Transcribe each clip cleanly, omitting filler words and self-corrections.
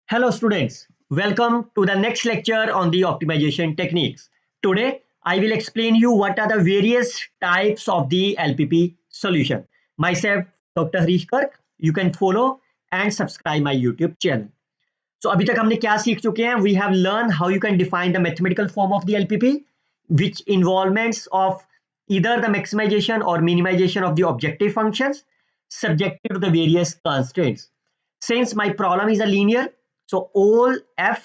Hello students, welcome to the next lecture on the optimization techniques. Today I will explain you what are the various types of the LPP solution. Myself Dr. Harish Kark, you can follow and subscribe my YouTube channel. So अभी तक हमने क्या सीख चुके हैं? We have learned how you can define the mathematical form of the LPP, which involvements of either the maximization or minimization of the objective functions subjected to the various constraints. Since my problem is a linear, so all f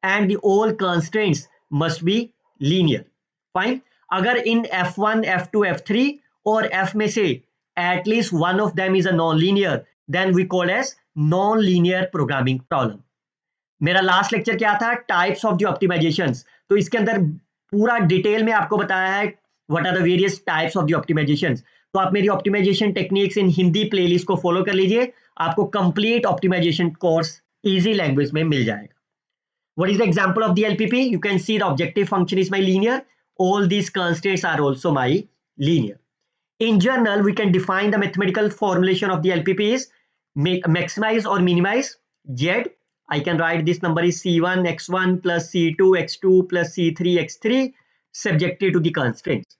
and the all constraints must be linear. Fine. अगर in f1, f2, f3 और f में से at least one of them is a non-linear, then we call as non-linear programming problem. मेरा last lecture क्या था? Types of the optimisations. तो इसके अंदर पूरा डिटेल में आपको बताया है what are the various types of the optimisations. तो आप मेरी optimisation techniques in Hindi playlist को फॉलो कर लीजिए, आपको complete optimisation course easy language में मिल जाएगा. What is the example of the LPP? You can see the objective function is my linear. All these constraints are also my linear. In general, we can define the mathematical formulation of the LPP is maximize or minimize Z. I can write this number is C1 x1 plus C2 x2 plus C3 x3 subjected to the constraints.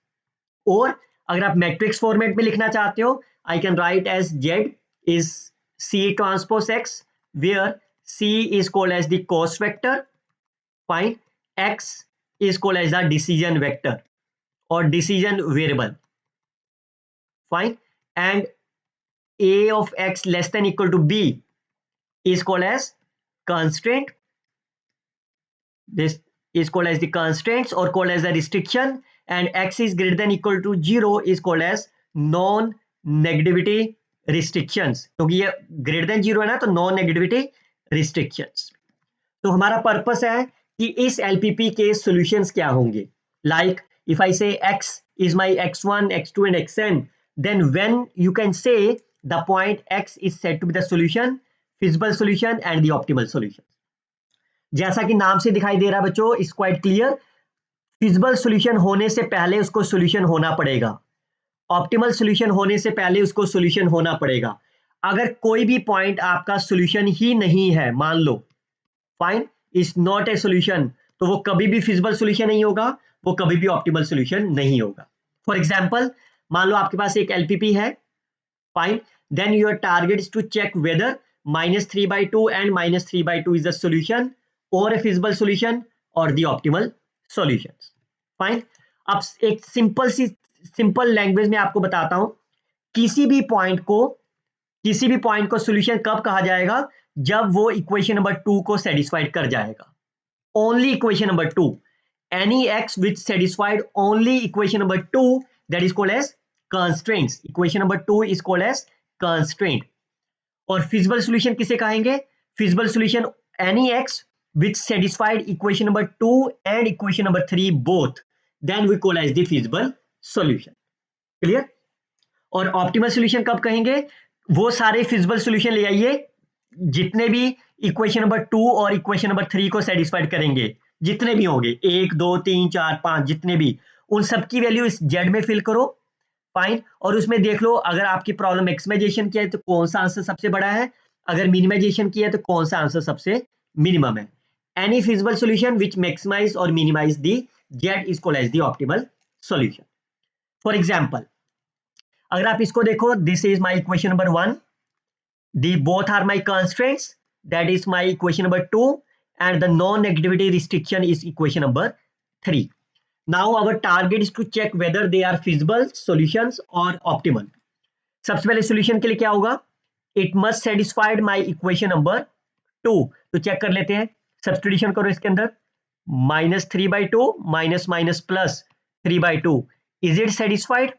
और अगर आप matrix format में लिखना चाहते हो, I can write as Z is C transpose X, where C is called as the cost vector, fine, X is called as the decision vector or decision variable, fine, and A of X less than equal to B is called as constraint. This is called as the constraints or called as the restriction, and X is greater than equal to 0 is called as non-negativity restrictions. क्योंकि ये greater than 0 है ना, तो non-negativity restrictions. तो हमारा purpose है कि इस LPP के solutions क्या होंगे. Like if I say X is my x1, x2 and xn, then when you can say the point X is said to be the solution, feasible solution and the optimal solution. जैसा कि नाम से दिखाई दे रहा है बच्चों, is quite clear. Feasible solution होने से पहले उसको सॉल्यूशन होना पड़ेगा, ऑप्टिमल सॉल्यूशन होने से पहले उसको सॉल्यूशन होना पड़ेगा. अगर कोई भी पॉइंट आपका सॉल्यूशन ही नहीं है, मान लो fine is not a solution, तो वो कभी भी फिजिबल सॉल्यूशन नहीं होगा, वो कभी भी ऑप्टिमल सॉल्यूशन नहीं होगा. फॉर एग्जांपल, मान लो आपके पास एक एलपीपी है, fine, then your target is to check whether -3/2 and -3/2 is the solution or a feasible solution or the optimal solutions. Fine. अब एक सिंपल लैंग्वेज में आपको बताता हूं, किसी भी पॉइंट को सॉल्यूशन कब कहा जाएगा? जब वो इक्वेशन नंबर 2 को सेटिस्फाइड कर जाएगा. Only equation number 2, any x which satisfied only equation number 2, that is called as constraints. Equation number 2 is called as constraint. और फिजिबल सॉल्यूशन किसे कहेंगे? Feasible solution any x which satisfied equation number 2 and equation number 3 both, then we call as the feasible solution. Clear? और optimal solution कब कहेंगे? वो सारे feasible solution ले आइए जितने भी equation number 2 और equation number 3 को satisfied करेंगे, जितने भी होंगे 1 2 3 4 5 जितने भी, उन सबकी वैल्यू इस Z में फिल करो, फाइन, और उसमें देख लो अगर आपकी प्रॉब्लम मैक्सिमाइजेशन की है तो कौन सा आंसर सबसे बड़ा है, अगर मिनिमाइजेशन की है तो कौन सा आंसर सबसे मिनिमम है. Any feasible solution which maximize or minimize the Z is called as the optimal solution. For example, अगर आप इसको देखो, this is my equation number 1, the both are my constraints, that is my equation number 2, and the non-negativity restriction is equation number 3. Now our target is to check whether they are feasible solutions or optimal. सबसे पहले solution के लिए क्या होगा? It must satisfy my equation number 2. तो check कर लेते हैं, सब्स्टिट्यूशन करो इसके अंदर, -3/2 minus plus 3/2, is it satisfied?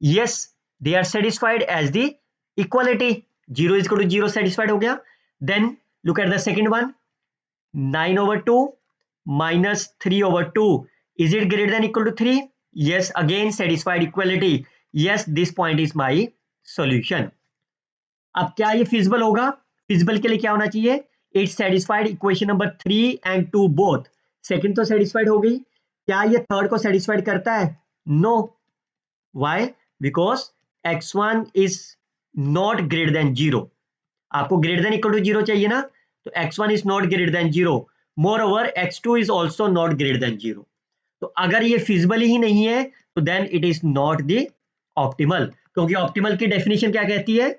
Yes, they are satisfied as the equality. 0 is equal to 0 satisfied हो गया. Then look at the second one, 9/2 -3/2, is it greater than equal to 3? Yes, again satisfied equality. Yes, this point is my solution. अब क्या ये feasible होगा? Feasible के लिए क्या होना चाहिए? It satisfied equation number 3 and 2 both. Second तो सेटिस्फाइड हो गई, क्या ये थर्ड को सेटिस्फाइड करता है? No. Why? Because x1 is not greater than 0. आपको ग्रेटर देन इक्वल टू 0 चाहिए ना, तो x1 is not greater than 0. Moreover, x2 is also not greater than 0. तो अगर ये फिजिबल ही नहीं है तो then it is not the optimal, क्योंकि ऑप्टिमल की डेफिनेशन क्या कहती है?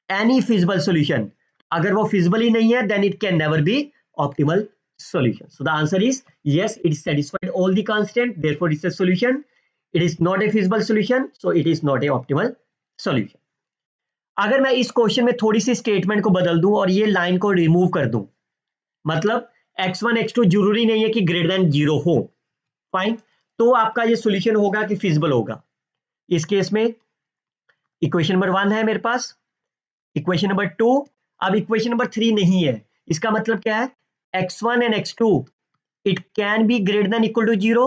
Any feasible solution. अगर वो फिजिबल ही नहीं है then it can never be optimal solution. So the answer is yes, it is satisfied all the constant, therefore it's a solution. It is not a feasible solution, so it is not a optimal solution. अगर मैं इस question में थोड़ी सी statement को बदल दूं और ये लाइन को रिमूव कर दूं, मतलब x1 x2 जरूरी नहीं है कि ग्रेटर देन 0 हो, फाइन, तो आपका ये सॉल्यूशन होगा कि फिजिबल होगा. इस केस में इक्वेशन नंबर 1 है मेरे पास, इक्वेशन नंबर 2, अब इक्वेशन नंबर 3 नहीं है. इसका मतलब क्या है? x1 and x2 it can be greater than equal to 0,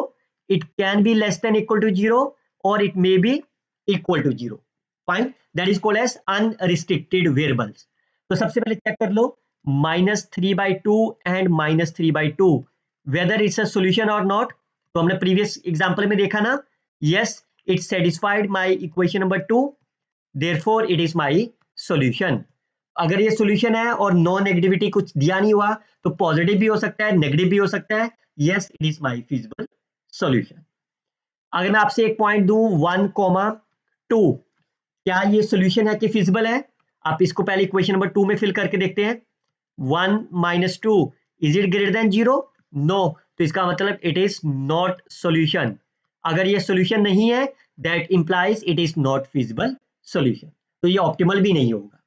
it can be less than equal to 0, or it may be equal to 0. Fine, that is called as unrestricted variables. तो सबसे पहले check कर लो -3/2 and -3/2 whether it's a solution or not. तो हमने previous example में देखा ना, yes it satisfied my equation number 2, therefore it is my solution. अगर ये सॉल्यूशन है और नो नेगेटिविटी कुछ दिया नहीं हुआ तो पॉजिटिव भी हो सकता है, नेगेटिव भी हो सकता है. Yes, it is my feasible solution. अगर मैं आपसे एक पॉइंट दूं 1,2, क्या ये सॉल्यूशन है कि फिजिबल है? आप इसको पहले इक्वेशन नंबर 2 में फिल करके देखते हैं. 1 - 2 is it greater than 0? No, तो इसका मतलब इट इज नॉट सॉल्यूशन. अगर ये सॉल्यूशन नहीं है that implies it is not feasible solution, तो ये ऑप्टिमल भी नहीं होगा.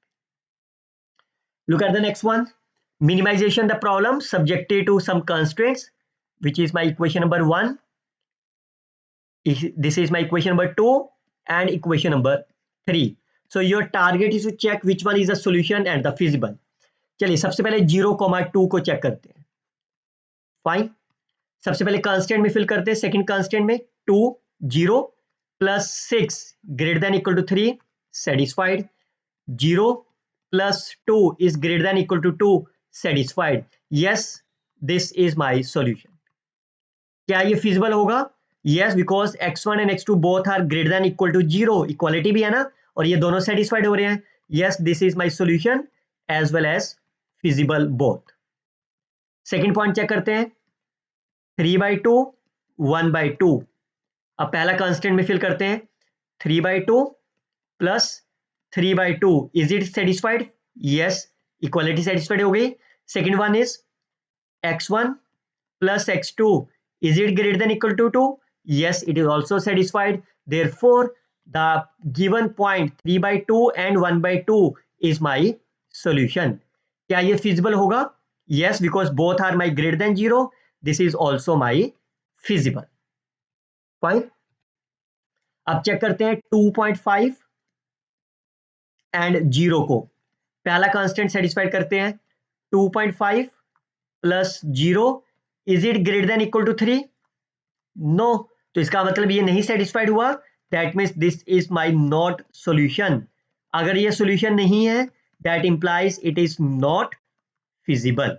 Look at the next one. Minimization the problem subjected to some constraints, which is my equation number 1. This is my equation number 2 and equation number 3. So your target is to check which one is the solution and the feasible. चलिए सबसे पहले 0,2 को check करते हैं. Fine, सबसे पहले constant में fill करते हैं. सेकंड कांस्टेंट में 2 0 plus 6 greater than equal to 3, satisfied. 0 plus 2 is greater than equal to 2, satisfied. Yes, this is my solution. क्या ये feasible होगा? Yes, because x1 and x2 both are greater than equal to 0. Equality भी है ना, और ये दोनों satisfied हो रहे हैं. Yes, this is my solution as well as feasible both. Second point check करते हैं. 3/2 1/2. अब पहला कांस्टेंट में फिल करते हैं. 3/2 plus 3/2 is it satisfied? Yes, equality satisfied हो गई. Second one is x1 plus x2 is it greater than equal to 2? Yes, it is also satisfied. Therefore, the given point 3/2 and 1/2 is my solution. क्या ये feasible होगा? Yes, because both are my greater than 0. This is also my feasible. Fine. अब check करते हैं 2.5 and 0 को. पहला constant satisfied करते हैं. 2.5 plus 0 is it greater than equal to 3? No, तो इसका मतलब ये नहीं सेटिस्फाइड हुआ. That means this is my not solution. अगर ये सॉल्यूशन नहीं है that implies it is not feasible.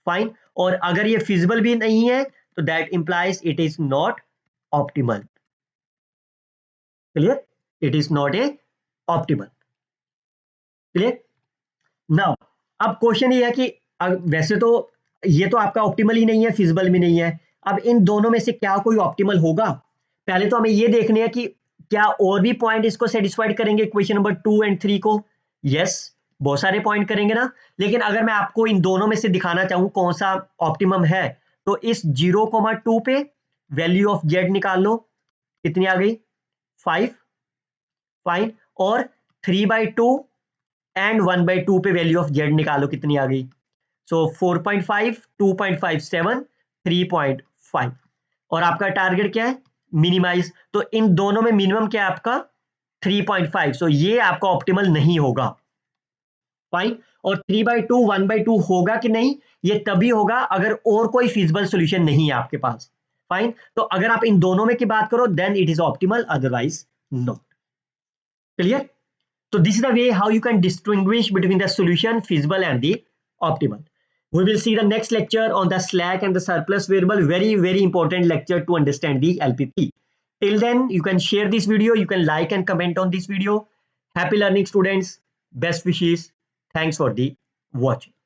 Fine, और अगर ये फिजिबल भी नहीं है तो that implies it is not optimal. Clear? It is not a optimal. Clear? Now अब क्वेश्चन ये है कि वैसे तो ये तो आपका ऑप्टिमल ही नहीं है, फिजिबल भी नहीं है. अब इन दोनों में से क्या कोई ऑप्टिमल होगा? पहले तो हमें ये देखने हैं कि क्या और भी पॉइंट इसको सेटिस्फाइड करेंगे इक्वेशन नंबर 2 एंड 3 को. यस, बहुत सारे पॉइंट करेंगे ना. लेकिन अगर मैं आपको इन दोनों में से दिखाना चाहूं कौन सा ऑप्टिमम है तो इस 0,2 पे वैल्यू ऑफ जेड निकाल लो. कितनी आ गई? 5. फाइन, और 3/2 एंड 1/2 पे वैल्यू ऑफ जेड निकालो, कितनी आ गई? सो 4.5 2.57 3.5. और आपका टारगेट क्या है? मिनिमाइज. तो इन दोनों में मिनिमम क्या है आपका? 3.5. सो ये आपका ऑप्टिमल नहीं होगा. फाइन, और 3/2 1/2 होगा कि नहीं, ये तभी होगा अगर और कोई फिजिबल सॉल्यूशन नहीं है आपके पास. फाइन, तो अगर आप इन दोनों में की बात करो then it is optimal, otherwise not. Clear? So this is the way how you can distinguish between the solution, feasible and the optimal. We will see the next lecture on the slack and the surplus variable. Very, very important lecture to understand the LPP. Till then, you can share this video. You can like and comment on this video. Happy learning, students. Best wishes. Thanks for the watching.